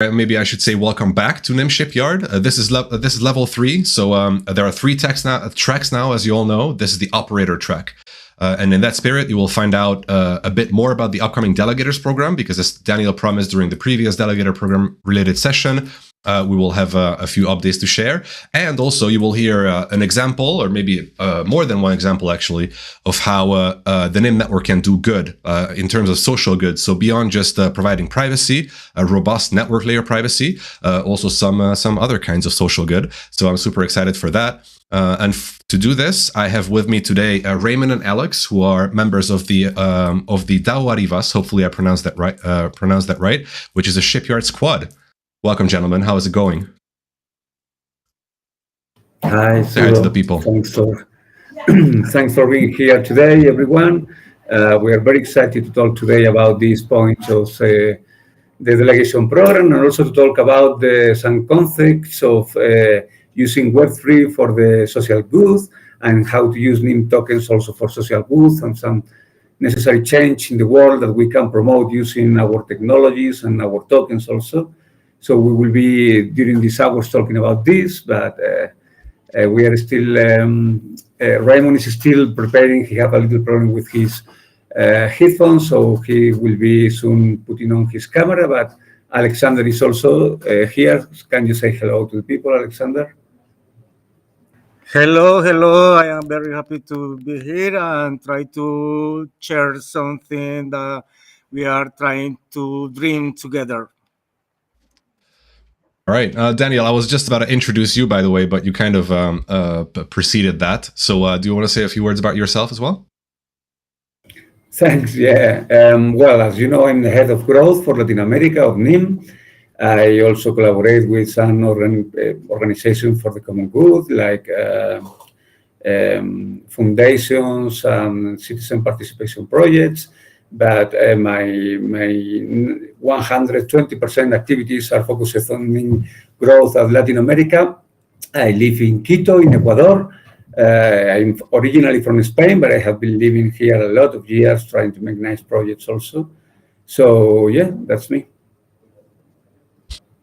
maybe I should say welcome back to Nym Shipyard. This is level 3, so there are 3 tracks now, as you all know. This is the operator track. And in that spirit, you will find out a bit more about the upcoming Delegators program, because as Daniel promised during the previous Delegator program related session, we will have a few updates to share. And also you will hear an example, or maybe more than one example actually, of how the Nym network can do good in terms of social good. So beyond just providing privacy, a robust network layer privacy, also some other kinds of social good. So I'm super excited for that. And to do this, I have with me today Raymond and Alex, who are members of the Daivas. Hopefully I pronounced that right, which is a shipyard squad. Welcome, gentlemen. How is it going? Hi, say hi to the people. Thanks for being here today, everyone. We are very excited to talk today about these points of the delegation program, and also to talk about some concepts of using Web3 for the social good, and how to use Nym tokens also for social good, and some necessary change in the world that we can promote using our technologies and our tokens also. So we will be, during these hours, talking about this, but we are still, Raymond is still preparing. He has a little problem with his headphones, so he will be soon putting on his camera, but Alexander is also here. Can you say hello to the people, Alexander? Hello. I am very happy to be here and try to share something that we are trying to dream together. All right, Daniel, I was just about to introduce you, by the way, but you kind of preceded that. So do you want to say a few words about yourself as well? Thanks, yeah. Well, as you know, I'm the head of growth for Latin America of Nym. I also collaborate with some organizations for the common good, like foundations and citizen participation projects. But my 120% activities are focused on growth of Latin America. I live in Quito, in Ecuador. I'm originally from Spain, but I have been living here a lot of years trying to make nice projects also. So yeah, that's me.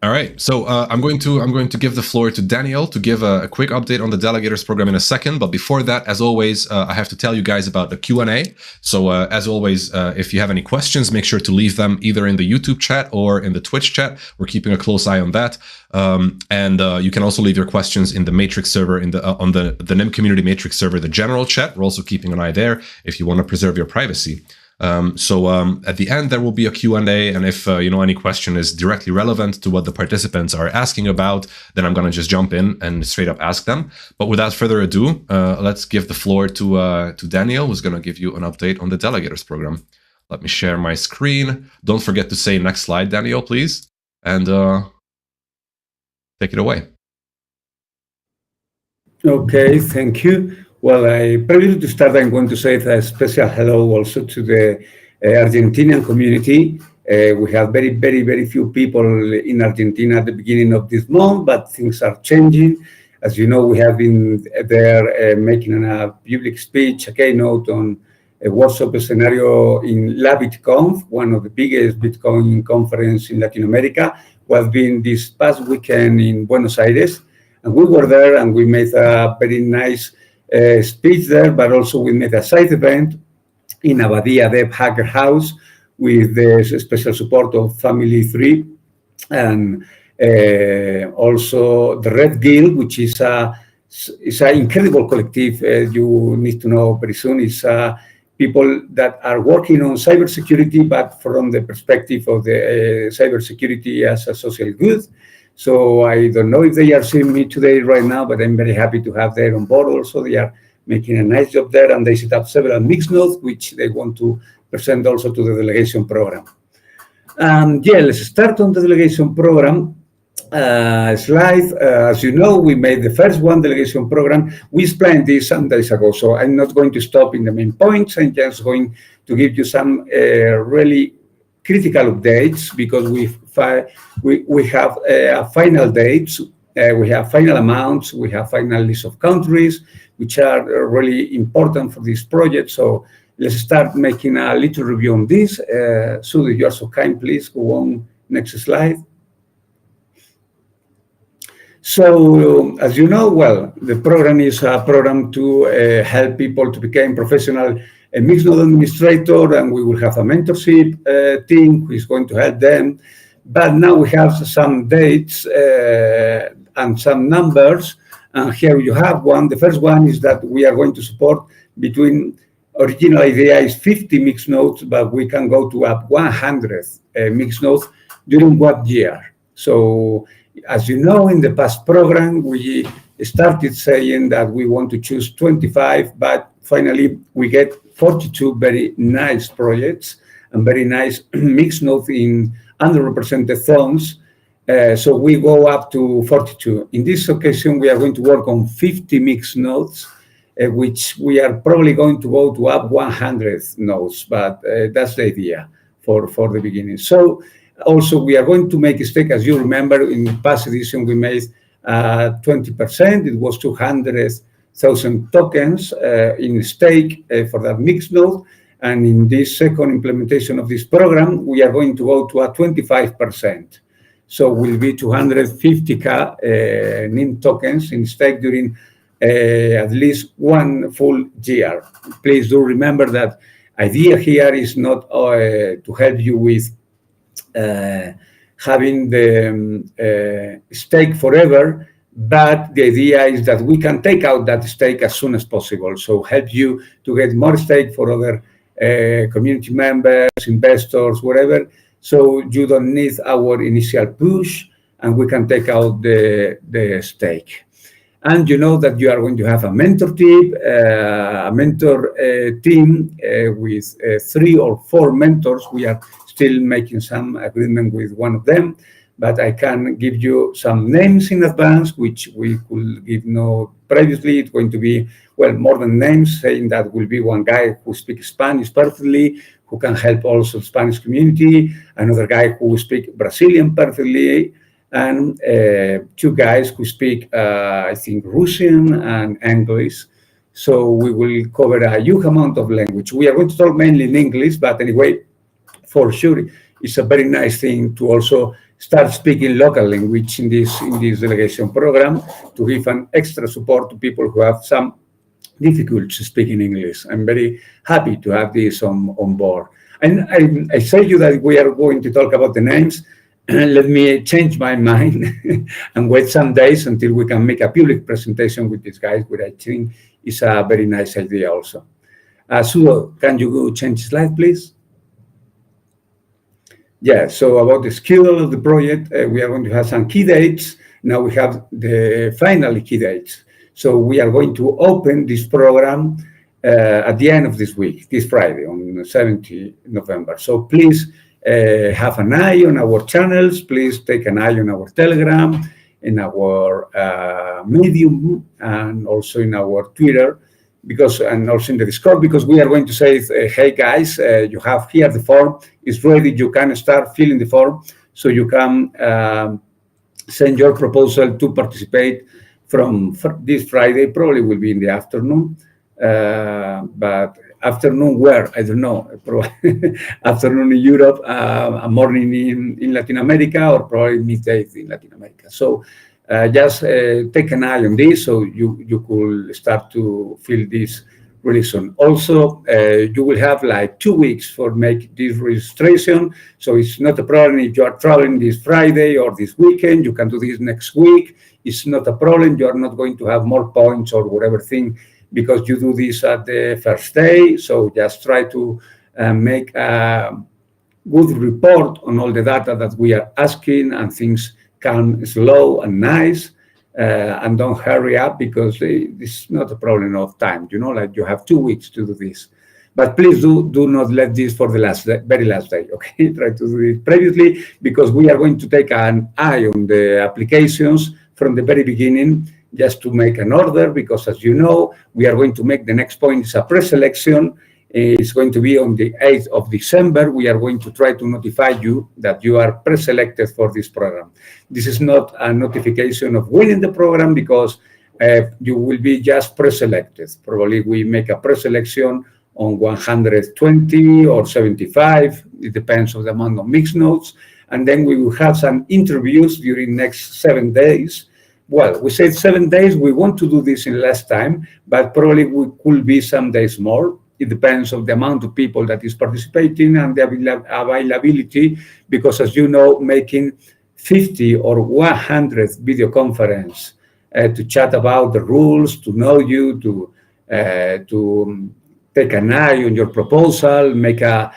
All right, so I'm going to give the floor to Daniel to give a quick update on the Delegators program in a second. But before that, as always, I have to tell you guys about the Q&A. So as always, if you have any questions, make sure to leave them either in the YouTube chat or in the Twitch chat. We're keeping a close eye on that. And you can also leave your questions in the Matrix server, on the Nym community Matrix server, the general chat. We're also keeping an eye there if you want to preserve your privacy. So at the end, there will be a Q&A, and if any question is directly relevant to what the participants are asking about, then I'm going to just jump in and straight up ask them. But without further ado, let's give the floor to Daniel, who's going to give you an update on the Delegators program. Let me share my screen. Don't forget to say next slide, Daniel, please, and take it away. Okay, thank you. Well, previous to start, I'm going to say a special hello also to the Argentinian community. We have very few people in Argentina at the beginning of this month, but things are changing. As you know, we have been there making a public speech, a keynote on a workshop scenario in LaBitConf, one of the biggest Bitcoin conference in Latin America. We have been this past weekend in Buenos Aires, and we were there and we made a very nice speech there, but also we made a side event in Abadia Dev Hacker House with the special support of Family 3, and also the Red Guild, which is an incredible collective. You need to know very soon. It's people that are working on cybersecurity, but from the perspective of the cybersecurity as a social good. So I don't know if they are seeing me today right now, but I'm very happy to have them on board also. They are making a nice job there, and they set up several mixed nodes, which they want to present also to the delegation program. Yeah, let's start on the delegation program slide. As you know, we made the first one delegation program. We explained this some days ago, so I'm not going to stop in the main points. I'm just going to give you some really critical updates, because we have final dates, we have final amounts, we have final list of countries, which are really important for this project. So let's start making a little review on this. So if you are so kind, please go on next slide. So, as you know, well, the program is a program to help people to become professional mixed node administrator, and we will have a mentorship team who is going to help them. But now we have some dates and some numbers, and here you have one. The first one is that we are going to support between, original idea is 50 mixed nodes, but we can go to up 100 mixed nodes during 1 year. So, as you know, in the past program, we started saying that we want to choose 25, but finally we get 42 very nice projects and very nice mixed nodes in underrepresented zones. So we go up to 42. In this occasion, we are going to work on 50 mixed nodes, which we are probably going to go to up 100 nodes, but that's the idea for the beginning. So also, we are going to make a stake. As you remember, in the past edition, we made 20%. It was 200,000 tokens in stake for that mixed node. And in this second implementation of this program, we are going to go to a 25%. So will be 250K Nym tokens in stake during at least 1 full year. Please do remember that idea here is not to help you with having the stake forever, but the idea is that we can take out that stake as soon as possible. So help you to get more stake for other community members, investors, whatever. So you don't need our initial push, and we can take out the stake. And you know that you are going to have a mentor team, with 3 or 4 mentors. We are still making some agreement with one of them, but I can give you some names in advance, which we could give no previously. It's going to be, well, more than names, saying that will be one guy who speaks Spanish perfectly, who can help also the Spanish community, another guy who speaks Brazilian perfectly, and 2 guys who speak, I think, Russian and English. So we will cover a huge amount of language. We are going to talk mainly in English, but anyway, for sure, it's a very nice thing to also start speaking local language in this delegation program to give an extra support to people who have some difficulty speaking English. I'm very happy to have this on board. And I say you that we are going to talk about the names. Let me change my mind and wait some days until we can make a public presentation with these guys, which I think is a very nice idea also. Sudo, can you go change slide, please? Yeah, so about the schedule of the project, we are going to have some key dates. Now we have the final key dates. So we are going to open this program at the end of this week, this Friday, on 17 November. So please have an eye on our channels. Please take an eye on our Telegram, in our Medium, and also in our Twitter, and also in the Discord, because we are going to say, hey guys, you have here the form, it's ready, you can start filling the form, so you can send your proposal to participate from this Friday. Probably will be in the afternoon, but afternoon where? I don't know, probably afternoon in Europe, a morning in Latin America, or probably midday in Latin America. So just take an eye on this, so you could start to fill this really soon. Also, you will have like 2 weeks for make this registration, so it's not a problem if you are traveling this Friday or this weekend. You can do this next week. It's not a problem. You are not going to have more points or whatever thing because you do this at the first day. So just try to make a good report on all the data that we are asking, and things come slow and nice, and don't hurry up, because it's not a problem of time, like you have 2 weeks to do this. But please do not let this for the very last day, okay? Try to do it previously, because we are going to take an eye on the applications from the very beginning, just to make an order, because as you know, we are going to make the next point is a pre-selection. It's going to be on the 8th of December. We are going to try to notify you that you are pre-selected for this program. This is not a notification of winning the program, because you will be just pre-selected. Probably we make a pre-selection on 120 or 75. It depends on the amount of mixed nodes. And then we will have some interviews during next 7 days well, we said 7 days. We want to do this in less time, but probably we could be some days more. It depends on the amount of people that is participating and the availability, because as you know, making 50 or 100 video conference to chat about the rules, to know you, to take an eye on your proposal, make a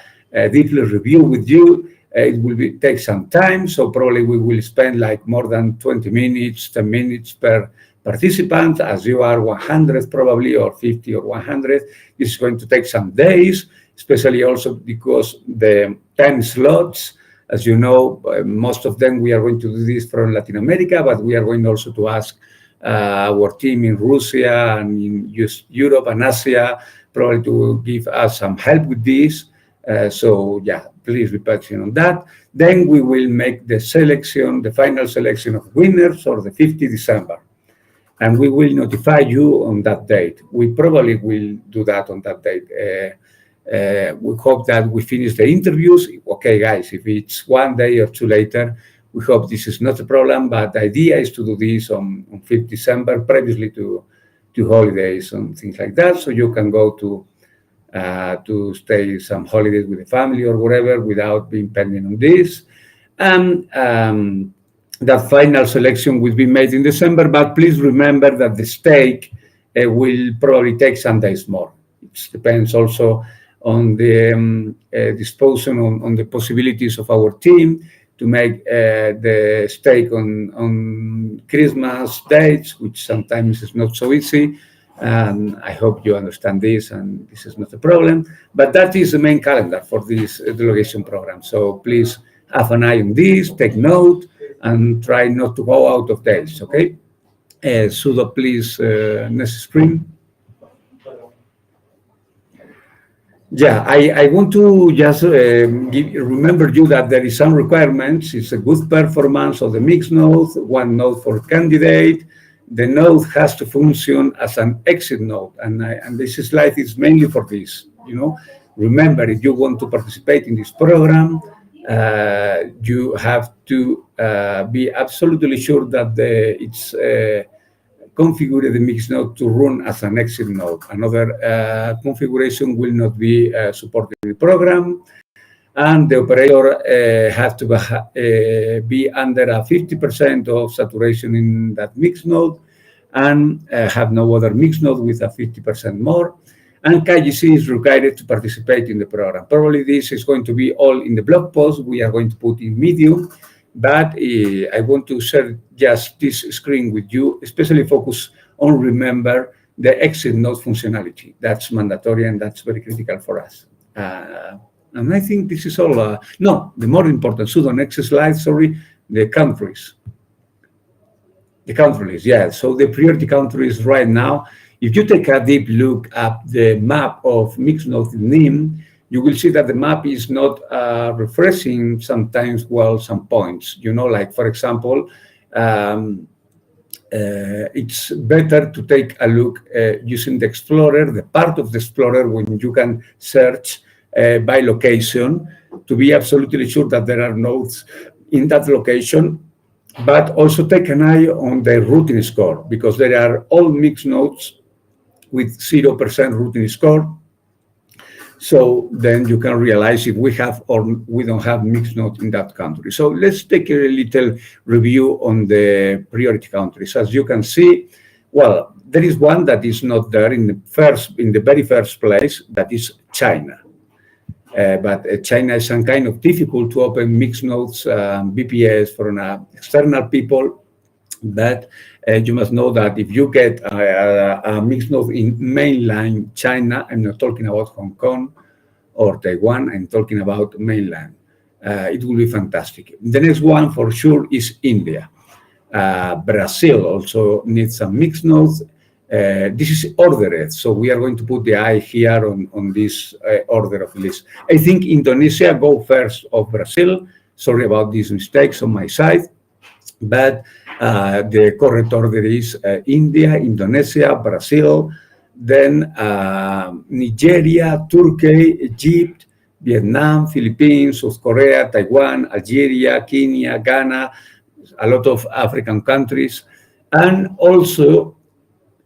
deeply review with you. It will take some time, so probably we will spend like more than 20 minutes, 10 minutes per participant. As you are 100 probably, or 50 or 100, it's going to take some days, especially also because the time slots, as you know, most of them we are going to do this from Latin America, but we are going also to ask our team in Russia and in Europe and Asia probably to give us some help with this. So yeah, please be patient on that. Then we will make the selection, the final selection of winners for the 50 December. And we will notify you on that date. We probably will do that on that date. We hope that we finish the interviews. Okay, guys, if it's 1 day or 2 later, we hope this is not a problem, but the idea is to do this on 5th December, previously to holidays and things like that, so you can go to stay some holidays with the family or whatever without being pending on this. That final selection will be made in December, but please remember that the stake will probably take some days more. It depends also on the disposal, on the possibilities of our team to make the stake on Christmas dates, which sometimes is not so easy. And I hope you understand this, and this is not a problem. But that is the main calendar for this delegation program. So please have an eye on this, take note, and try not to go out of dates, okay? Sudo, please, next screen. Yeah, I want to just remember you that there is some requirements. It's a good performance of the mixed node, 1 node for candidate. The node has to function as an exit node, and this slide is mainly for this. Remember, if you want to participate in this program, you have to be absolutely sure that it's configure the mixed node to run as an exit node. Another configuration will not be supported in the program, and the operator has to be under a 50% of saturation in that mixed node, and have no other mixed node with a 50% more. And KGC is required to participate in the program. Probably this is going to be all in the blog post. We are going to put in Medium, but I want to share just this screen with you, especially focus on remember the exit node functionality. That's mandatory, and that's very critical for us. And I think this is all. No, the more important, so the next slide, sorry, the countries. The countries, yeah. So the priority countries right now, if you take a deep look at the map of mixed node in Nym, you will see that the map is not refreshing sometimes well some points. Like, for example, it's better to take a look using the Explorer, the part of the Explorer when you can search by location, to be absolutely sure that there are nodes in that location, but also take an eye on the routing score, because there are all mixed nodes with 0% routing score. So then you can realize if we have or we don't have mixed node in that country. So let's take a little review on the priority countries. As you can see, well, there is one that is not there in the very first place, that is China. But China is some kind of difficult to open mixed nodes, BPS from external people. But you must know that if you get a mixed node in mainland China, I'm not talking about Hong Kong or Taiwan, I'm talking about mainland. It will be fantastic. The next one for sure is India. Brazil also needs some mixed nodes. This is ordered, so we are going to put the eye here on this order of list. I think Indonesia go first of Brazil. Sorry about these mistakes on my side, but the correct order is India, Indonesia, Brazil, then Nigeria, Turkey, Egypt, Vietnam, Philippines, South Korea, Taiwan, Algeria, Kenya, Ghana, a lot of African countries. And also,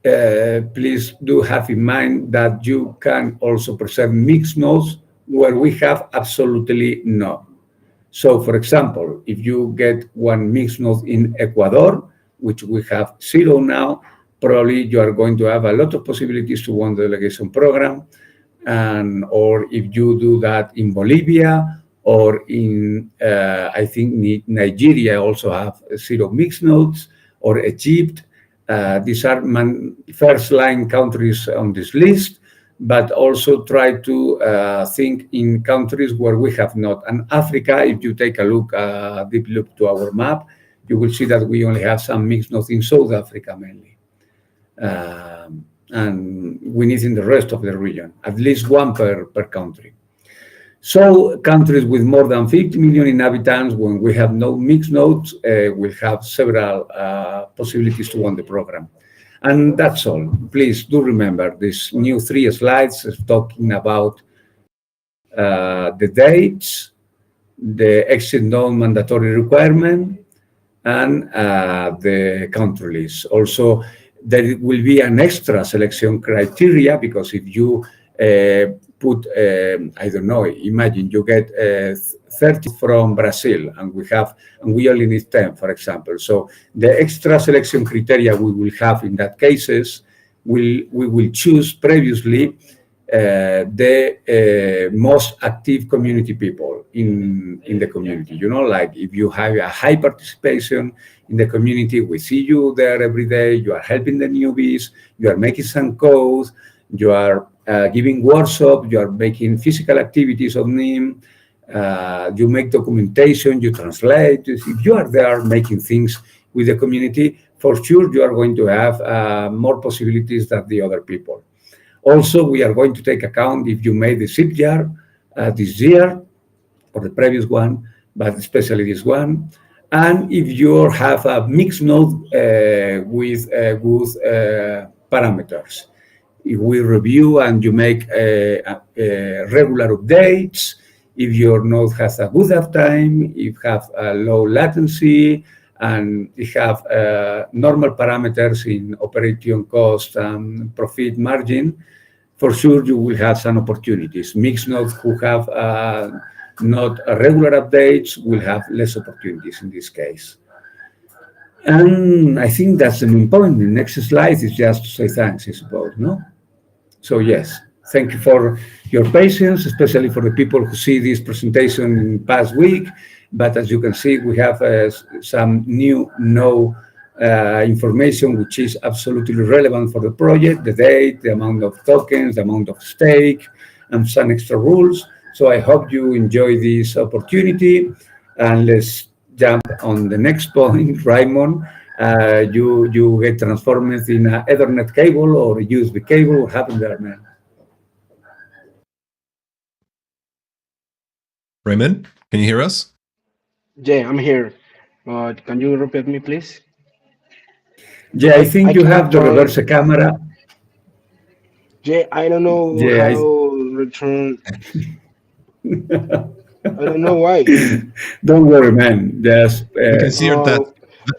please do have in mind that you can also preserve mixed nodes where we have absolutely none. So, for example, if you get one mixed node in Ecuador, which we have 0 now, probably you are going to have a lot of possibilities to run the delegation program. And or if you do that in Bolivia or in, I think Nigeria also have 0 mixed nodes, or Egypt. These are first-line countries on this list, but also try to think in countries where we have not. And Africa, if you take a look, deep look to our map, you will see that we only have some mixed nodes in South Africa mainly. And we need in the rest of the region, at least one per country. So countries with more than 50 million inhabitants, when we have no mixed nodes, will have several possibilities to run the program. And that's all. Please do remember these new 3 slides is talking about the dates, the exit node mandatory requirement, and the country list. Also, there will be an extra selection criteria, because if you put, I don't know, imagine you get 30 from Brazil, and we only need 10, for example. So the extra selection criteria we will have in that cases, we will choose previously the most active community people in the community. You know, like if you have a high participation in the community, we see you there every day, you are helping the newbies, you are making some code, you are giving workshops, you are making physical activities of Nym, you make documentation, you translate. If you are there making things with the community, for sure you are going to have more possibilities than the other people. Also, we are going to take account if you made the zip jar this year or the previous one, but especially this one. And if you have a mixed node with good parameters. If we review and you make regular updates, if your node has a good uptime, if you have a low latency, and you have normal parameters in operation cost and profit margin, for sure you will have some opportunities. Mixed nodes who have not regular updates will have less opportunities in this case. And I think that's the main point. The next slide is just to say thanks, I suppose, no? So yes, thank you for your patience, especially for the people who see this presentation in past week. But as you can see, we have some new information which is absolutely relevant for the project: the date, the amount of tokens, the amount of stake, and some extra rules. So I hope you enjoy this opportunity. And let's jump on the next point, Raymond. You get transformed in an Ethernet cable or a USB cable. What happened there, man? Raymond, can you hear us? Yeah, I'm here. Can you repeat me, please? Yeah, I think you have the reverse camera. Yeah, I don't know how return. I don't know why. Don't worry, man. Just you can see your desk.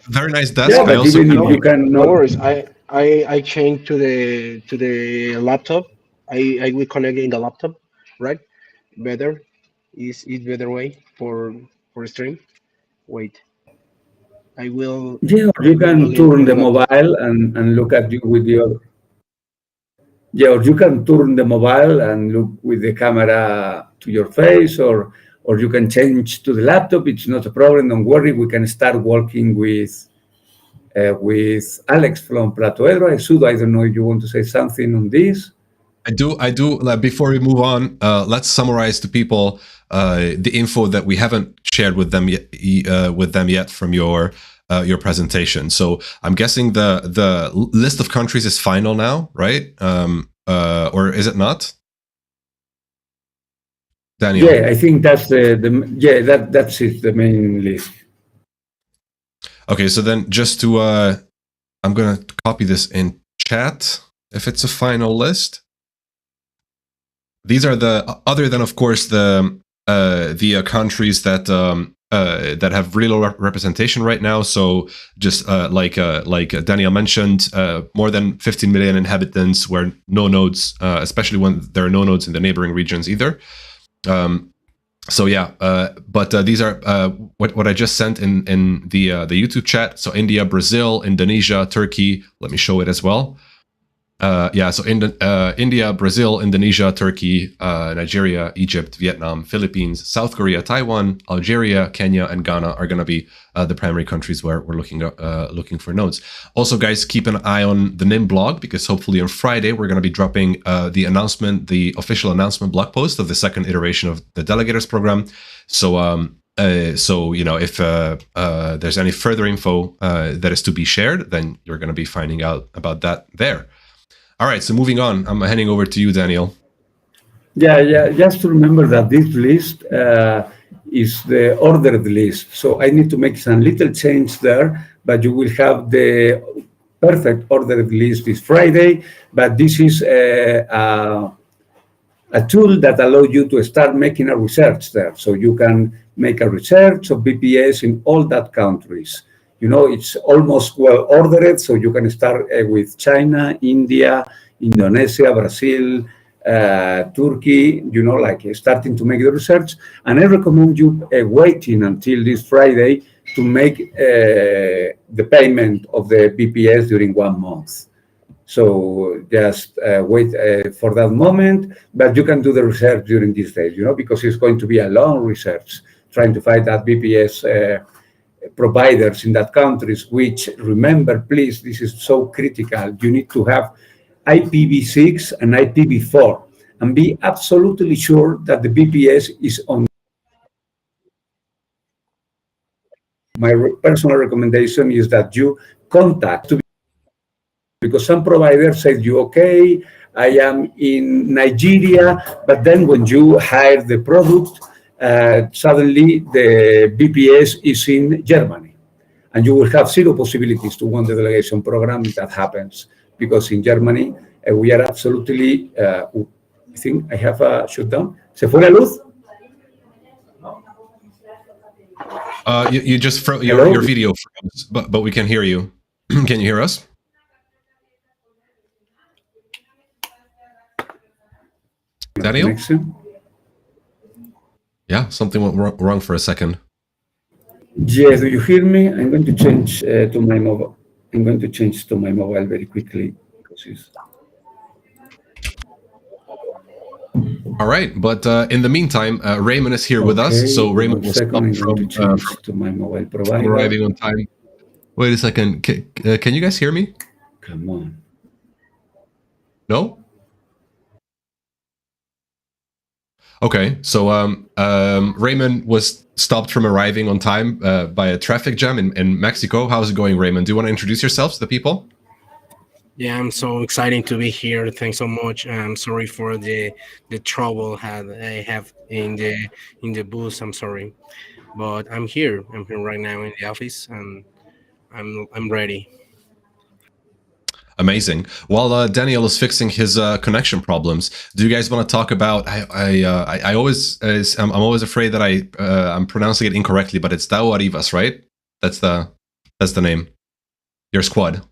Very nice desk. Yeah, but even if you can no worries. I changed to the laptop. I will connect in the laptop, right? Better is better way for stream. Wait, I will. Yeah, or you can turn the mobile and look at you with the other. Yeah, or you can turn the mobile and look with the camera to your face, or you can change to the laptop. It's not a problem. Don't worry. We can start working with Alex from Platoedro. I don't know if you want to say something on this. I do. Before we move on, let's summarize to people the info that we haven't shared with them yet from your presentation. So I'm guessing the list of countries is final now, right? Or is it not? Daniel? Yeah, I think that's that's it, the main list. Okay, so then just to I'm gonna copy this in chat if it's a final list. These are the, other than of course the countries that that have really low representation right now. So just like Daniel mentioned, more than 15 million inhabitants, where no nodes, especially when there are no nodes in the neighboring regions either. So yeah, but these are what I just sent in the YouTube chat. So India, Brazil, Indonesia, Turkey. Let me show it as well. Yeah, so India, Brazil, Indonesia, Turkey, Nigeria, Egypt, Vietnam, Philippines, South Korea, Taiwan, Algeria, Kenya, and Ghana are going to be the primary countries where we're looking for nodes. Also, guys, keep an eye on the Nym blog, because hopefully on Friday we're going to be dropping the official announcement blog post of the second iteration of the Delegators program. So if there's any further info that is to be shared, then you're going to be finding out about that there. All right, so moving on, I'm handing over to you, Daniel. Yeah. Just to remember that this list is the ordered list. So I need to make some little change there, but you will have the perfect ordered list this Friday. But this is a tool that allows you to start making a research there. So you can make a research of BPS in all that countries. It's almost well ordered, so you can start with China, India, Indonesia, Brazil, Turkey, starting to make the research. And I recommend you waiting until this Friday to make the payment of the BPS during 1 month. So just wait for that moment, but you can do the research during these days, because it's going to be a long research trying to find that BPS providers in that countries, which, remember, please, this is so critical. You need to have IPv6 and IPv4 and be absolutely sure that the BPS is on. My personal recommendation is that you contact, because some providers say you, okay, I am in Nigeria, but then when you hire the product, suddenly the BPS is in Germany, and you will have zero possibilities to win the delegation program if that happens, because in Germany we are absolutely, I think I have a shutdown. ¿Se fue la luz? You just your video froze, but we can hear you. Can you hear us? Daniel? Connection? Yeah, something went wrong for a second. Yes, do you hear me? I'm going to change to my mobile. I'm going to change to my mobile very quickly, because it's... All right, but in the meantime, Raymond is here with us. So Raymond was stopped to my mobile provider. From arriving on time. Wait a second. Can you guys hear me? Come on. No? Okay, so Raymond was stopped from arriving on time by a traffic jam in Mexico. How's it going, Raymond? Do you want to introduce yourself to the people? Yeah, I'm so excited to be here. Thanks so much. I'm sorry for the trouble I have in the bus. I'm sorry, but I'm here. I'm here right now in the office, and I'm ready. Amazing. While Daniel is fixing his connection problems, do you guys want to talk about? I'm always afraid that I'm pronouncing it incorrectly, but it's Daivas, right? That's the name. Your squad.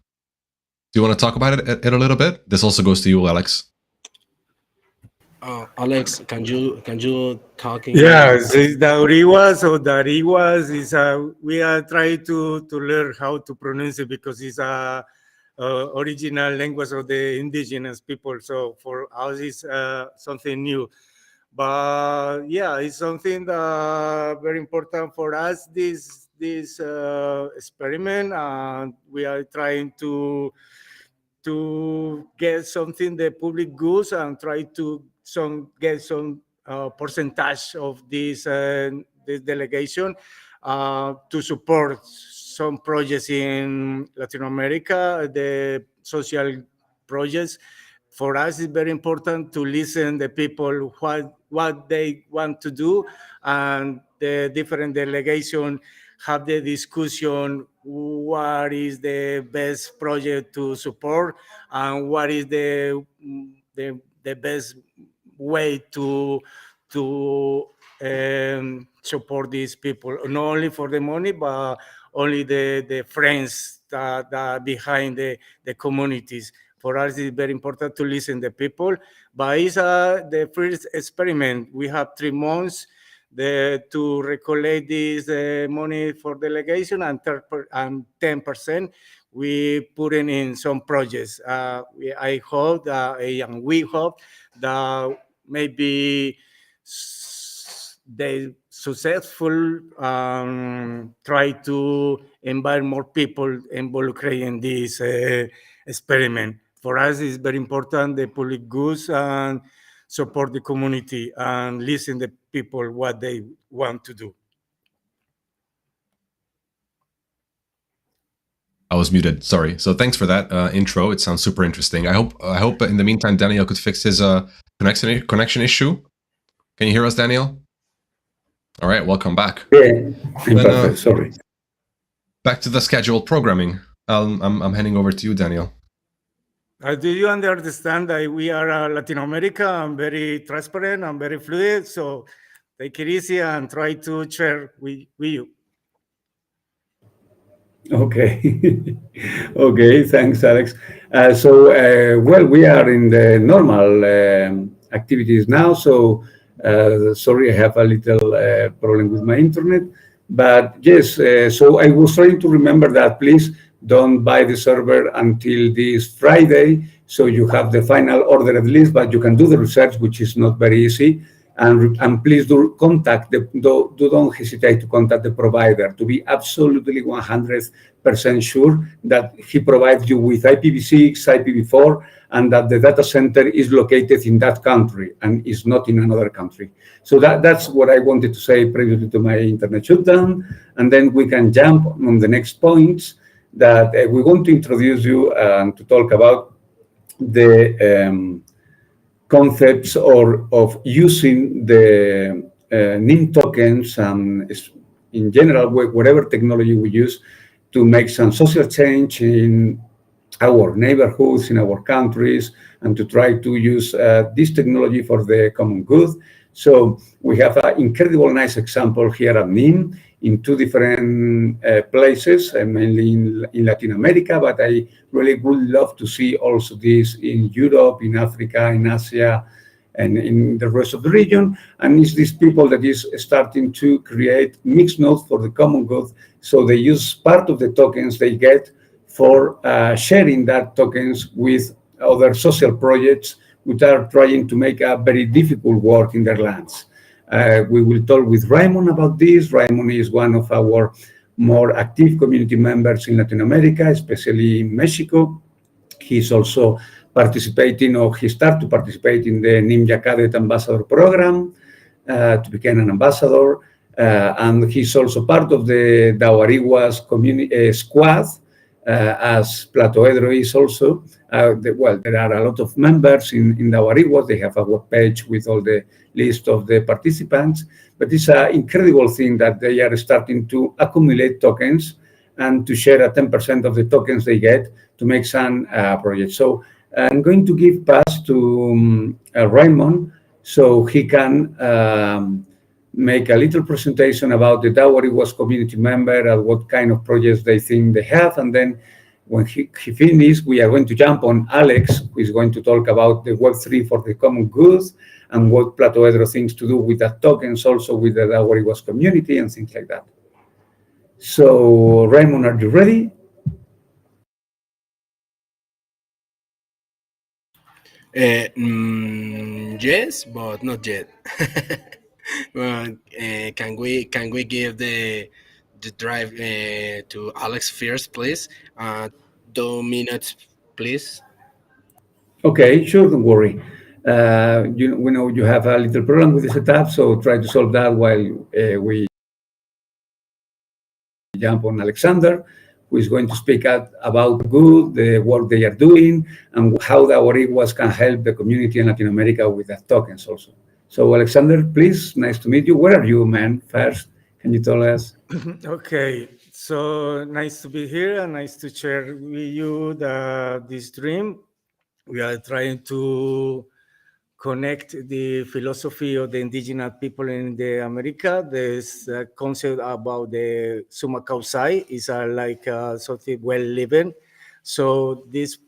Do you want to talk about it a little bit? This also goes to you, Alex. Alex, can you talk? Yeah, the Daivas is we are trying to learn how to pronounce it, because it's a original language of the indigenous people. So for us, it's something new. But yeah, it's something very important for us. This experiment, and we are trying to get something the public goods and try to get some percentage of this delegation to support some projects in Latin America, the social projects. For us, it's very important to listen to people what they want to do, and the different delegation have the discussion what is the best project to support and what is the best way to support these people, not only for the money, but only the friends that behind the communities. For us, it's very important to listen to people. But it's the first experiment. We have 3 months to recollect this money for delegation, and 10% we put in some projects. I hope that, and we hope that maybe they successful try to invite more people involved in this experiment. For us, it's very important the public goods and support the community and listen to people what they want to do. I was muted. Sorry. So thanks for that intro. It sounds super interesting. I hope in the meantime Daniel could fix his connection issue. Can you hear us, Daniel? All right. Welcome back. Yeah, perfect. Sorry. Back to the scheduled programming. I'm handing over to you, Daniel. Do you understand that we are Latin America and very transparent and very fluid? So take it easy and try to share with you. Okay. Okay, thanks, Alex. Well, we are in the normal activities now. So, sorry, I have a little problem with my internet. But yes, so I was trying to remember that please don't buy the server until this Friday. So you have the final order at least, but you can do the research, which is not very easy. And please do contact don't hesitate to contact the provider to be absolutely 100% sure that he provides you with IPv6, IPv4, and that the data center is located in that country and is not in another country. So that's what I wanted to say previously to my internet shutdown, and then we can jump on the next points that we want to introduce you and to talk about the concepts of using the Nym tokens and in general, whatever technology we use to make some social change in our neighborhoods, in our countries, and to try to use this technology for the common good. So we have an incredible nice example here at Nym in 2 different places, mainly in Latin America, but I really would love to see also this in Europe, in Africa, in Asia, and in the rest of the region. And it's these people that is starting to create mixed nodes for the common good. So they use part of the tokens they get for sharing that tokens with other social projects which are trying to make a very difficult work in their lands. We will talk with Raymond about this. Raymond is one of our more active community members in Latin America, especially in Mexico. He's also participating, or he started to participate in the Nym Cadet Ambassador Program to become an ambassador. And he's also part of the Dawariguas community squad, as Platoedro is also. Well, there are a lot of members in Dawariguas. They have a web page with all the list of the participants. But it's an incredible thing that they are starting to accumulate tokens and to share 10% of the tokens they get to make some projects. So I'm going to give pass to Raymond so he can make a little presentation about the Dawariguas community member and what kind of projects they think they have. And then when he finishes, we are going to jump on Alex, who is going to talk about the Web3 for the common good and what Platoedro thinks to do with that tokens, also with the Dawariguas community and things like that. So, Raymond, are you ready? Yes, but not yet. Can we give the drive to Alex first, please? 2 minutes, please. Okay, sure, don't worry. We know you have a little problem with the setup, so try to solve that while we jump on Alexander, who is going to speak about good, the work they are doing, and how the Dawariguas can help the community in Latin America with that tokens also. So, Alexander, please, nice to meet you. Where are you, man? First, can you tell us? Okay, so nice to be here and nice to share with you this dream. We are trying to connect the philosophy of the indigenous people in the America. This concept about the summa causae is like something well living. So this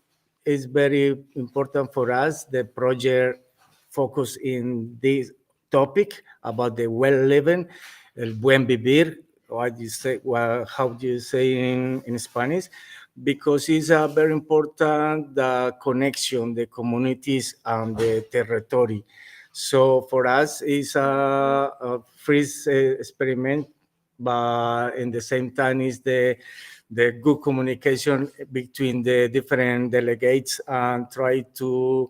is very important for us. The project focus in this topic about the well living, el buen vivir. What you say? Well, how do you say in Spanish? Because it's very important the connection, the communities and the territory. So for us, it's a free experiment, but in the same time, is the good communication between the different delegates and try to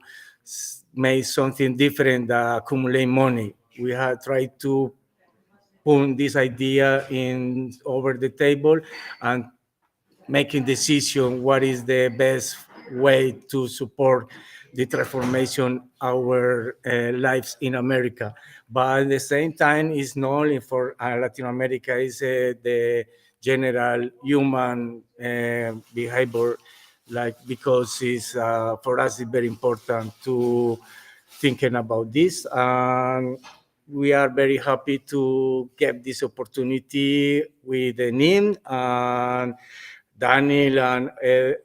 make something different that accumulate money. We have tried to put this idea in over the table and making decision what is the best way to support the transformation our lives in America. But at the same time, it's not only for Latin America, it's the general human behavior, like because it's for us it's very important to thinking about this. And we are very happy to get this opportunity with the Nym and Daniel and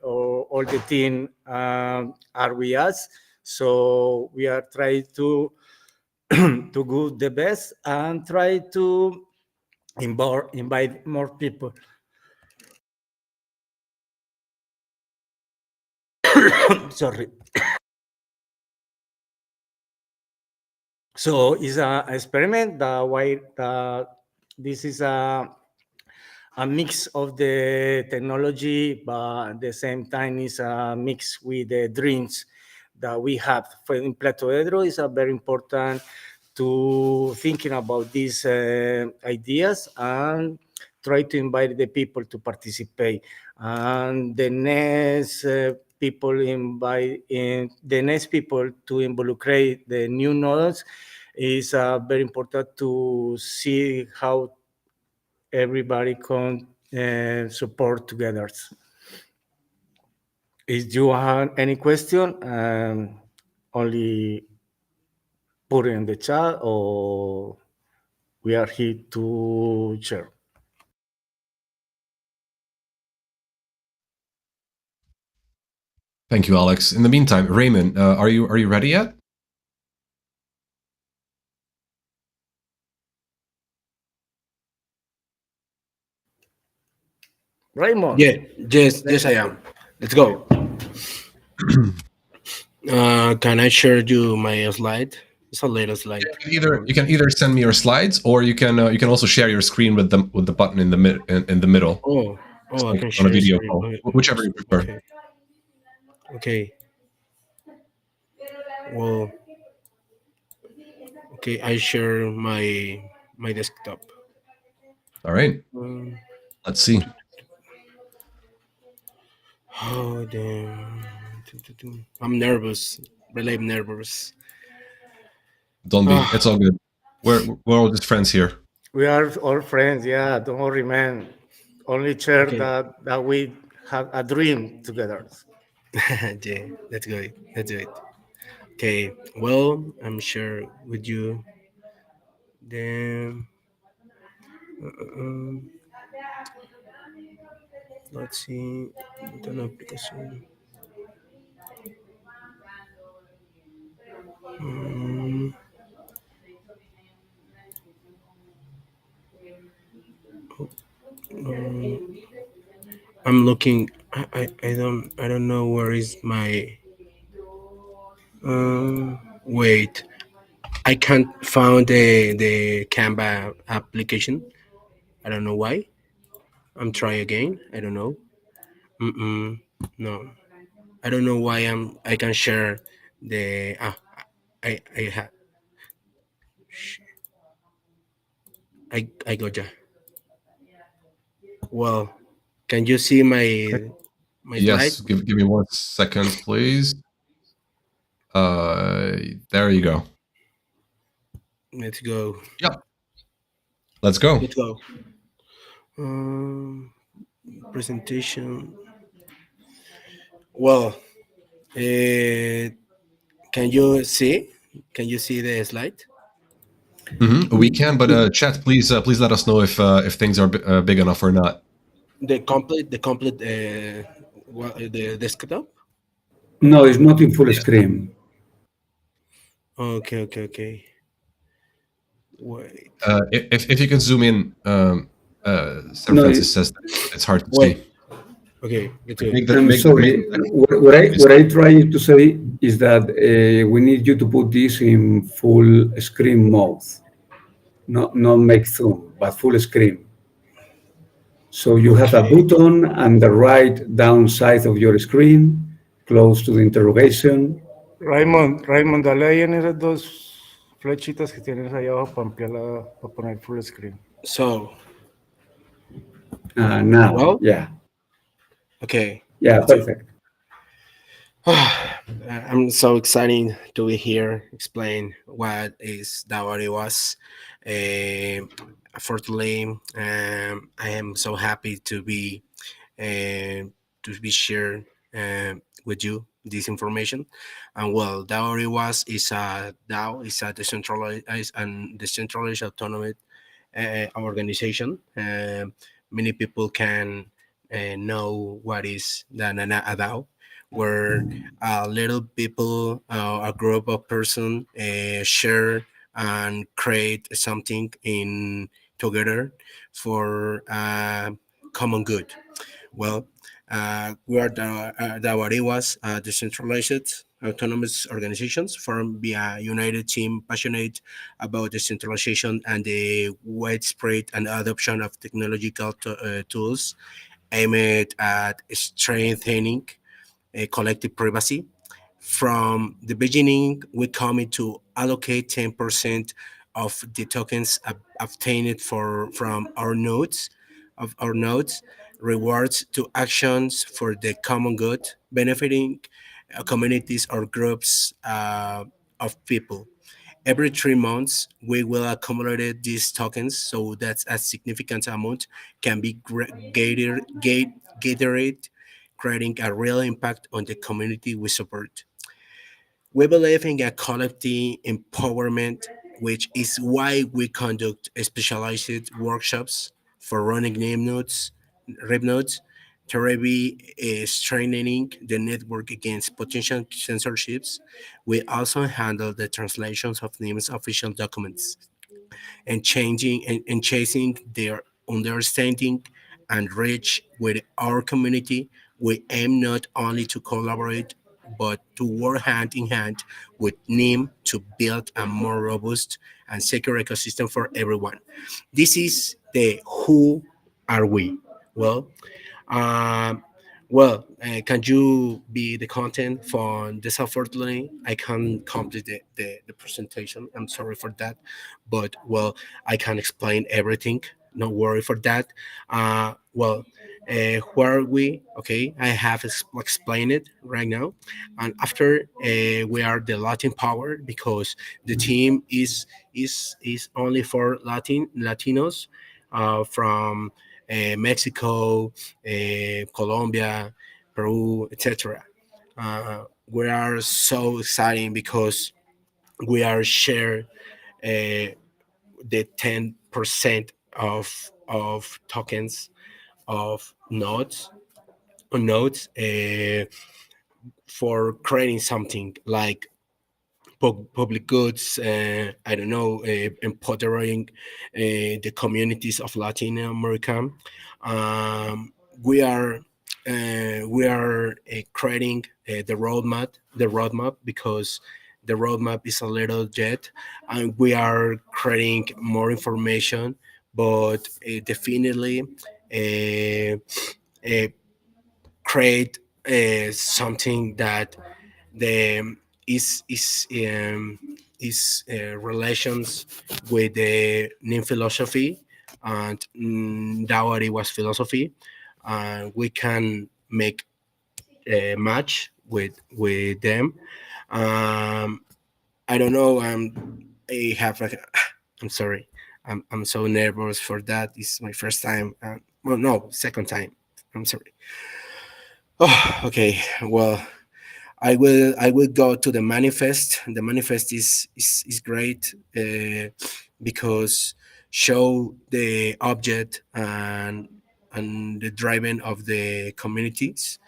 all the team are with us. So we are trying to to do the best and try to invite more people. Sorry. So it's an experiment. This is a mix of the technology, but at the same time is a mix with the dreams that we have. For in Plato Edro is a very important to thinking about these ideas and try to invite the people to participate. And the next people invite in the next people to involucrate the new nodes is very important to see how everybody can support together. If you have any question, only put it in the chat or we are here to share. Thank you, Alex. In the meantime, Raymond, are you ready yet? Raymond. Yeah, yes, I am. Let's go. Can I share you my slide? It's a little slide. You can either send me your slides, or you can also share your screen with the button in the in the middle. Oh, So I can on share a video screen. call, Okay. whichever you prefer. Okay. Okay. Well, okay. I share my desktop. All right. Let's see. Oh damn! I'm nervous. Really nervous. Don't be. It's all good. We're all just friends here. We are all friends, yeah. Don't worry, man. Only share Okay. that we have a dream together. Yeah, let's go. Let's do it. Okay. Well, I'm sure with you. Then let's see. Una aplicación. Mm, mm, I'm looking. I don't know where is my. Wait. I can't find the Canva application. I don't know why. I'm try again. I don't know. No. I don't know why I can share the I have I got ya. Well, can you see my slide? Yes. Give me 1 second, please. There you go. Let's go. Yep. Let's go. Let's go. Presentation. Well, can you see Can you see the slide? We can, but chat, please let us know if things are big enough or not. The desktop. No, it's not in full screen. Okay, okay, okay. Wait, If you can zoom in, Sir No, Francis says that it's hard to wait. see. Okay, it's Like, good. I'm sorry. What I try to say is that we need you to put this in full screen mode, not make zoom, but full screen. So you have a Okay. button on the right down side of your screen, close to the interrogation. Raymond, dale ahí en esas dos flechitas que tienes ahí abajo para ampliarla, para poner full screen. So, Now, well, yeah, okay. yeah, So, perfect. I'm so excited to be here, explain what is Dawari was. Unfortunately, I am so happy to be shared with you this information. And well, Dawari was is a DAO, is a decentralized autonomous organization. Many people can know what is a DAO, where little people, a group of person share and create something in together for common good. Well, we are the Wariwas, decentralized autonomous organizations formed by a united team passionate about decentralization and the widespread and adoption of technological tools aimed at strengthening collective privacy. From the beginning, we commit to allocate 10% of the tokens obtained from our nodes, rewards to actions for the common good, benefiting communities or groups of people. Every 3 months, we will accumulate these tokens so that a significant amount can be gathered, creating a real impact on the community we support. We believe in a collective empowerment, which is why we conduct specialized workshops for running name nodes, rep nodes, therapy is strengthening the network against potential censorships. We also handle the translations of NIM's official documents and and chasing their understanding and reach with our community. We aim not only to collaborate but to work hand in hand with NIM to build a more robust and secure ecosystem for everyone. This is the who are we. Well, um, can you be the content for this? Unfortunately, I can't complete the presentation. I'm sorry for that, but well, I can explain everything. No worry for that. Where are we? Okay, I have explained it right now, and after we are the Latin power because the team is only for Latinos from Mexico, Colombia, Peru, etc. We are so exciting because we are share the 10% of tokens of nodes for creating something like public goods, I don't know, empowering the communities of Latin America. Um, we are creating the roadmap because the roadmap is a little jet, and we are creating more information, but definitely uh, uh, create something that the is relations with the Nym philosophy and Dawari was philosophy. We can make a match with them. Um, I don't know. I have like, I'm sorry. I'm so nervous for that. It's my first time. Well, no, second time. I'm sorry. Oh, okay. Well, I will go to the manifest. The manifest is great because show the object and the driving of the communities.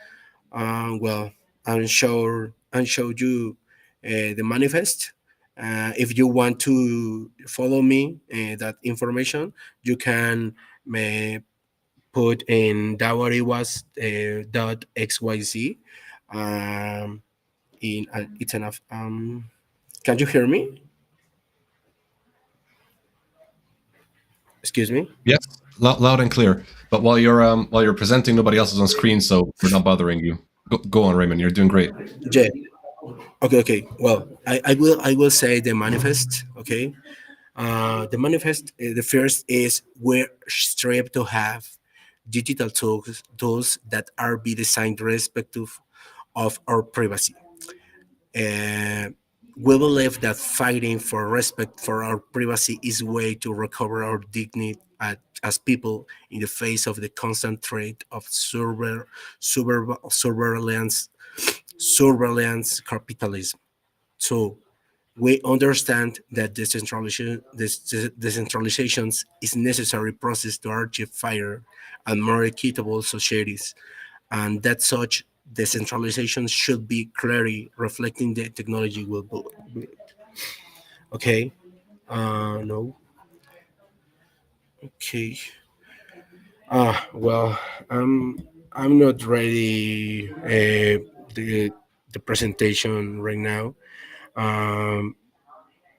Well, and show you the manifest. If you want to follow me, that information you can uh, put in dawariwas.xyz. It's enough. Can you hear me? Excuse me. Yes, loud and clear. But while you're presenting, nobody else is on screen, so we're not bothering you. Go on, Raymond. You're doing great. Yeah. Okay. Well, I will say the manifest. Okay. The manifest. The first is we strive to have digital tools that are be designed respective of our privacy. Uh, we believe that fighting for respect for our privacy is a way to recover our dignity as people in the face of the constant threat of surveillance capitalism. So we understand that decentralization is necessary process to achieve fairer and more equitable societies, and that such decentralization should be clearly reflecting the technology will be. Okay. No. Okay. Well, I'm not ready the presentation right now. Um,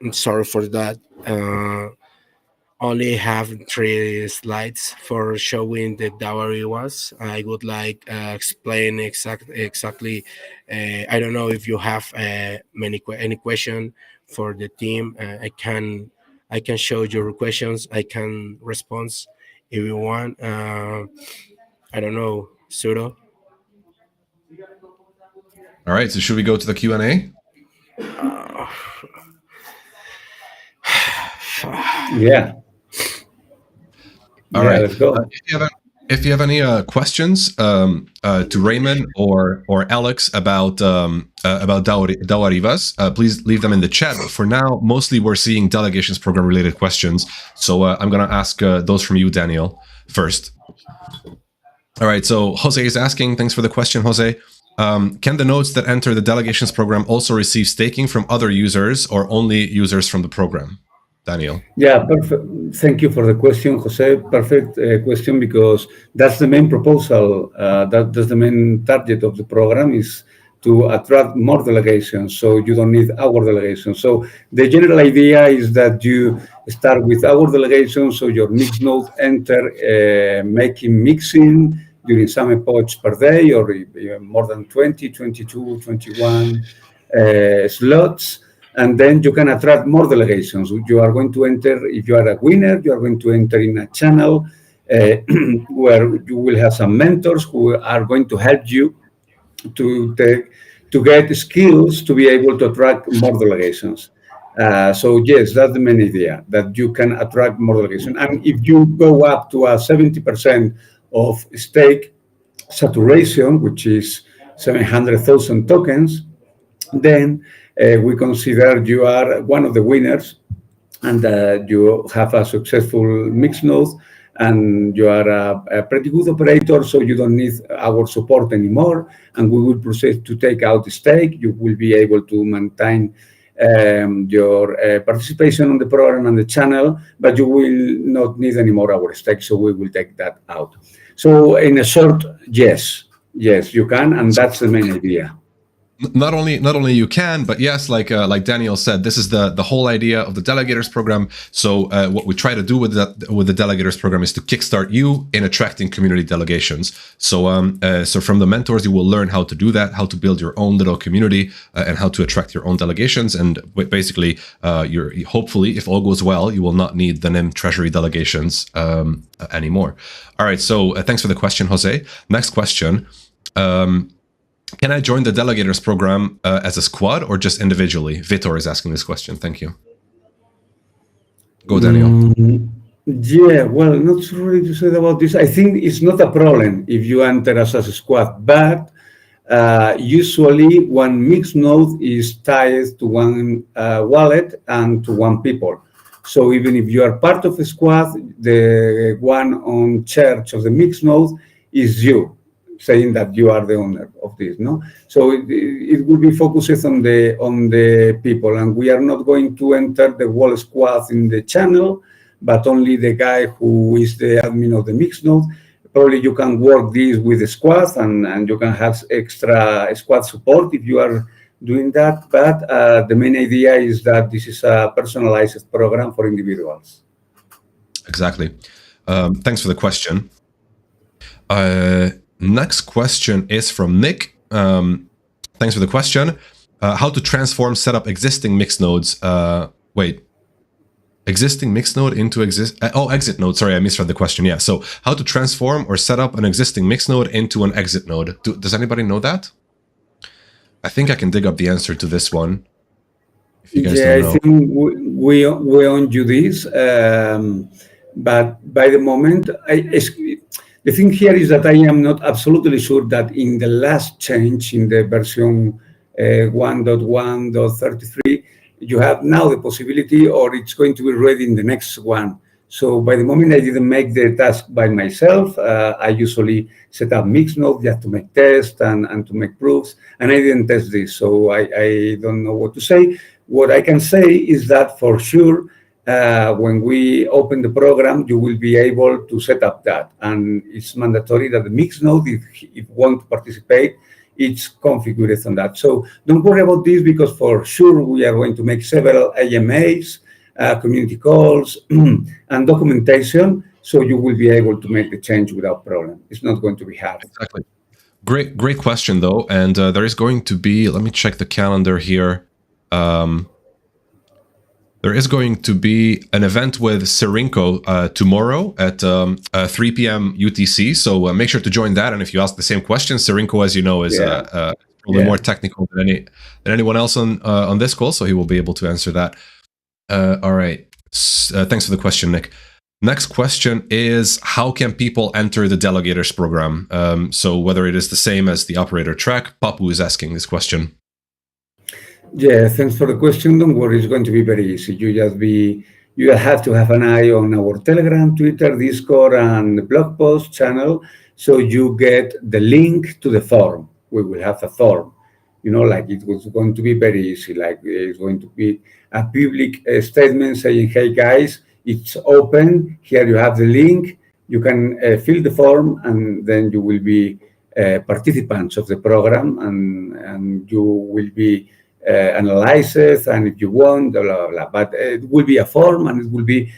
I'm sorry for that. Only have 3 slides for showing the dowry was. I would like explain exactly. I don't know if you have any question for the team. I can show your questions. I can respond if you want. I don't know, Suro. All right. So should we go to the Q&A? Yeah. All right. Let's go. If you have any questions to Raymond or Alex about Dawarivas, please leave them in the chat. But for now, mostly we're seeing delegations program related questions. So I'm going to ask those from you, Daniel, first. All right. So Jose is asking. Thanks for the question, Jose. Can the nodes that enter the delegations program also receive staking from other users or only users from the program? Daniel. Yeah, perfect. Thank you for the question, Jose. Perfect question, because that's the main proposal. That's the main target of the program, is to attract more delegations, so you don't need our delegation. So the general idea is that you start with our delegation, so your mix node enter making mixing during some epochs per day, or even more than 20, 22, 21 slots. And then you can attract more delegations. You are going to enter, if you are a winner, you are going to enter in a channel where you will have some mentors who are going to help you to get skills to be able to attract more delegations. So yes, that's the main idea, that you can attract more delegations. And if you go up to a 70% of stake saturation, which is 700,000 tokens, then we consider you are one of the winners, and you have a successful mix node, and you are a pretty good operator, so you don't need our support anymore, and we will proceed to take out the stake. You will be able to maintain your participation on the program and the channel, but you will not need anymore our stake, so we will take that out. So in a short, yes, you can, and that's the main idea. Not only you can, but yes, like Daniel said, this is the whole idea of the Delegators program. So what we try to do with the Delegators program is to kickstart you in attracting community delegations. So so from the mentors, you will learn how to do that, how to build your own little community, and how to attract your own delegations. And basically, hopefully, if all goes well, you will not need the Nym treasury delegations anymore. All right. So thanks for the question, Jose. Next question. Can I join the Delegators program as a squad or just individually? Vitor is asking this question. Thank you. Go, Daniel. Yeah, well, not sure what to say about this. I think it's not a problem if you enter as a squad, but usually one mixed node is tied to one wallet and to one people. So even if you are part of a squad, the one on charge of the mixed node is you, saying that you are the owner of this. No, so it will be focused on the people, and we are not going to enter the whole squad in the channel, but only the guy who is the admin of the mixed node. Probably you can work this with the squad, and you can have extra squad support if you are doing that. But the main idea is that this is a personalized program for individuals. Exactly. Thanks for the question. Next question is from Nick. Thanks for the question. How to transform, set up existing mixed nodes. Existing mixed node into exit node. Sorry, I misread the question. Yeah. So how to transform or set up an existing mixed node into an exit node. Does anybody know that? I think I can dig up the answer to this one. If you guys don't know. I think we own you this, but by the moment, the thing here is that I am not absolutely sure that in the last change in the version 1.1.33, you have now the possibility, or it's going to be ready in the next one. So by the moment I didn't make the task by myself, I usually set up mixed node just to make tests and to make proofs, and I didn't test this, so I don't know what to say. What I can say is that for sure, when we open the program, you will be able to set up that. And it's mandatory that the mixed node, if you want to participate, it's configured on that. So don't worry about this, because for sure we are going to make several AMAs, community calls, and documentation, so you will be able to make the change without problem. It's not going to be hard. Exactly. Great question, though. And there is going to be, let me check the calendar here. There is going to be an event with Serinko tomorrow at 3 p.m. UTC. So make sure to join that. And if you ask the same question, Serinko, as you know, is probably more technical than anyone else on this call. So he will be able to answer that. All right. Thanks for the question, Nick. Next question is, how can people enter the Delegators program? So whether it is the same as the operator track, Papu is asking this question. Yeah, thanks for the question. Don't worry, it's going to be very easy. You have to have an eye on our Telegram, Twitter, Discord, and blog post channel, so you get the link to the form. We will have a form. Like it was going to be very easy. Like it's going to be a public statement saying, "Hey guys, it's open. Here you have the link. You can fill the form, and then you will be participants of the program, and you will be analyzes, and if you want, blah, blah, blah. But it will be a form, and it will be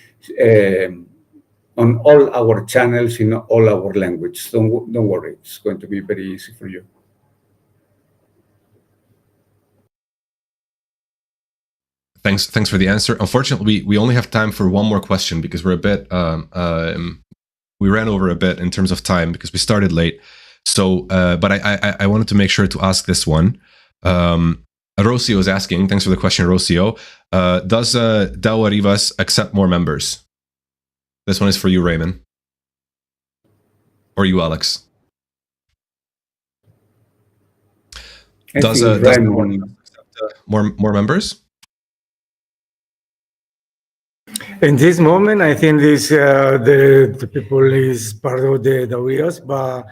on all our channels in all our languages. Don't worry, it's going to be very easy for you. Thanks for the answer. Unfortunately, we only have time for one more question, because we're a bit we ran over a bit in terms of time because we started late. So, but I wanted to make sure to ask this one. Rocio is asking, thanks for the question, Rocio. Does Daivas accept more members? This one is for you, Raymond. Or you, Alex. Does Raymond accept more members? In this moment, I think this the people is part of the Daivas, but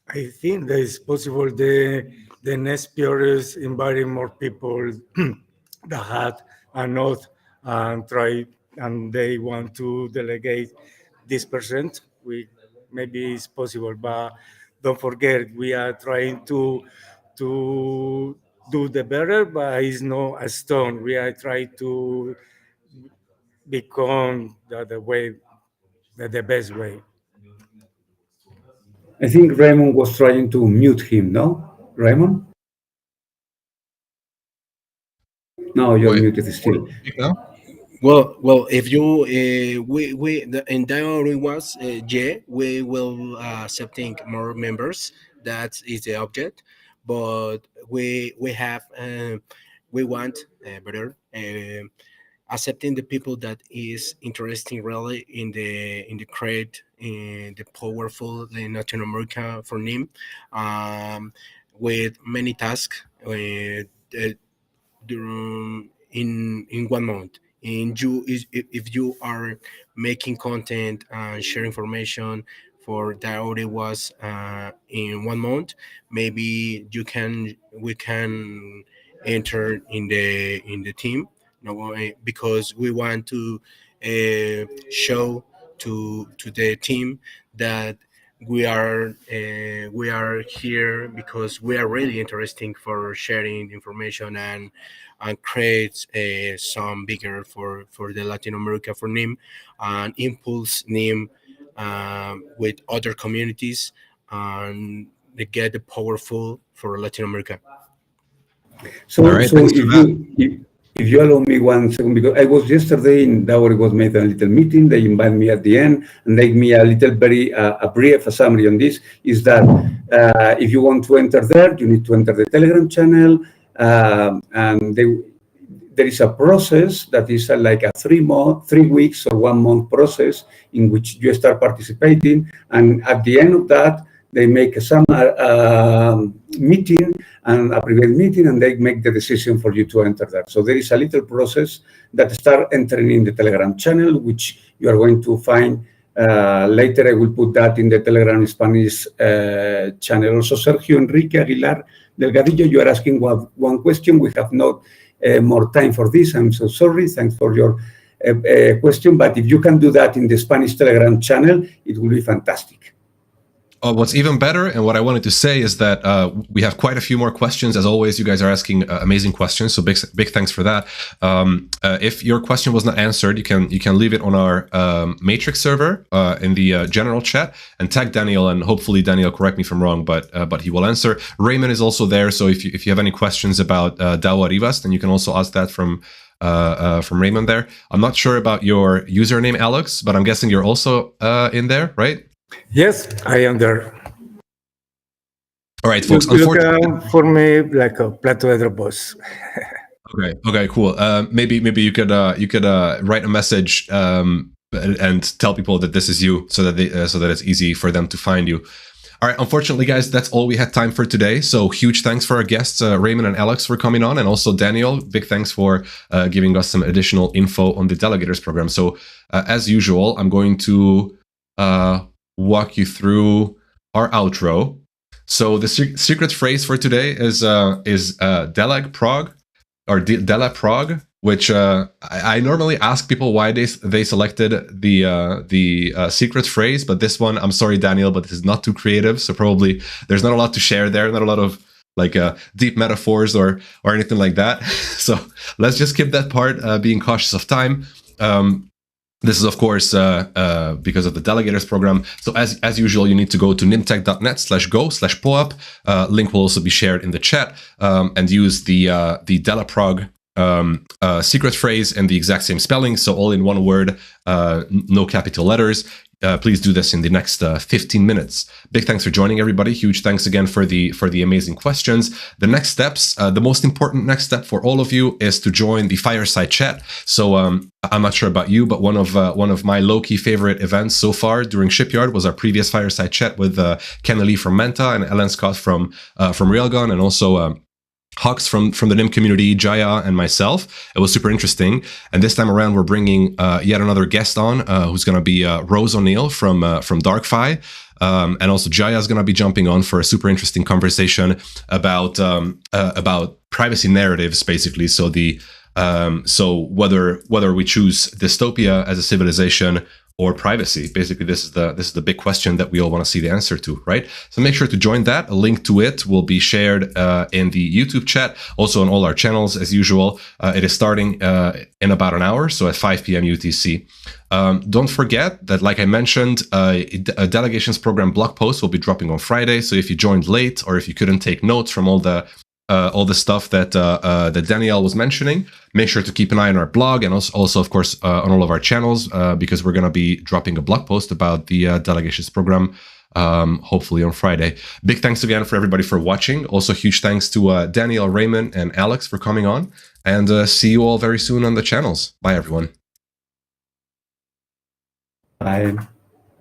I think that it's possible the next period is inviting more people that had a note and try, and they want to delegate this percent. Maybe it's possible, but don't forget we are trying to do the better, but it's not a stone. We are trying to become the best way. I think Raymond was trying to mute him, no? Raymond? No, you're muted still. Well, if you in that was we will accepting more members. That is the object, but we have we want better accepting the people that is interesting really in the create in the powerful in Latin America for Nym, with many tasks in 1 month. And if you are making content and share information for that already was in 1 month, maybe we can enter in the team. No, because we want to show to the team that we are here because we are really interesting for sharing information and create some bigger for the Latin America for Nym and impulse Nym with other communities and they get the powerful for Latin America. So, All right, so thanks for that. if you allow me 1 second, because I was yesterday in Daivas was made a little meeting. They invite me at the end and make me a little very a brief summary on this. Is that if you want to enter there, you need to enter the Telegram channel, and there is a process that is like a 3 weeks or 1 month process in which you start participating, and at the end of that they make a meeting and a private meeting, and they make the decision for you to enter that. So there is a little process that start entering in the Telegram channel, which you are going to find later. I will put that in the Telegram Spanish channel. Also, Sergio Enrique Aguilar Delgadillo, you are asking one question. We have not more time for this. I'm so sorry. Thanks for your question. But if you can do that in the Spanish Telegram channel, it will be fantastic. What's even better, and what I wanted to say is that we have quite a few more questions. As always, you guys are asking amazing questions, so big thanks for that. If your question was not answered, you can leave it on our Matrix server in the general chat and tag Daniel, and hopefully Daniel, correct me if I'm wrong, but he will answer. Raymond is also there, so if you have any questions about Daivas, then you can also ask that from Raymond there. I'm not sure about your username, Alex, but I'm guessing you're also in there, right? Yes, I am there. All right, folks. Look for me like a plato de boss. Okay, cool. Maybe you could write a message and tell people that this is you, so that it's easy for them to find you. All right, unfortunately, guys, that's all we had time for today. So huge thanks for our guests, Raymond and Alex, for coming on, and also Daniel. Big thanks for giving us some additional info on the Delegators program. So as usual, I'm going to walk you through our outro. So the secret phrase for today is Delag Prog, or Dela Prog, which I normally ask people why they selected the secret phrase, but this one, I'm sorry, Daniel, but this is not too creative. So probably there's not a lot to share there, not a lot of like deep metaphors or anything like that. So let's just skip that part, being cautious of time. This is, of course, because of the Delegators program. So as usual, you need to go to nimtech.net/go/poap. Link will also be shared in the chat, and use the Delaprog secret phrase and the exact same spelling. So all in one word, no capital letters. Please do this in the next 15 minutes. Big thanks for joining, everybody. Huge thanks again for the amazing questions. The next steps, the most important next step for all of you is to join the fireside chat. So I'm not sure about you, but one of my low-key favorite events so far during Shipyard was our previous fireside chat with Ken Lee from Menta and Ellen Scott from Railgun, and also Hux from the Nym community, Jaya, and myself. It was super interesting. And this time around, we're bringing yet another guest on, who's going to be Rose O'Neill from DarkFi. And also Jaya is going to be jumping on for a super interesting conversation about privacy narratives, basically. So so whether we choose dystopia as a civilization or privacy. Basically, this is the big question that we all want to see the answer to, right? So make sure to join that. A link to it will be shared in the YouTube chat, also on all our channels as usual. It is starting in about an hour, so at 5 p.m. UTC. Don't forget that, like I mentioned, a Delegations Program blog post will be dropping on Friday. So if you joined late, or if you couldn't take notes from all the stuff that Danielle was mentioning, make sure to keep an eye on our blog, and also of course on all of our channels, because we're going to be dropping a blog post about the Delegations program hopefully on Friday. Big thanks again for everybody for watching. Also, huge thanks to Daniel, Raymond, and Alex for coming on. And see you all very soon on the channels. Bye, everyone. Bye.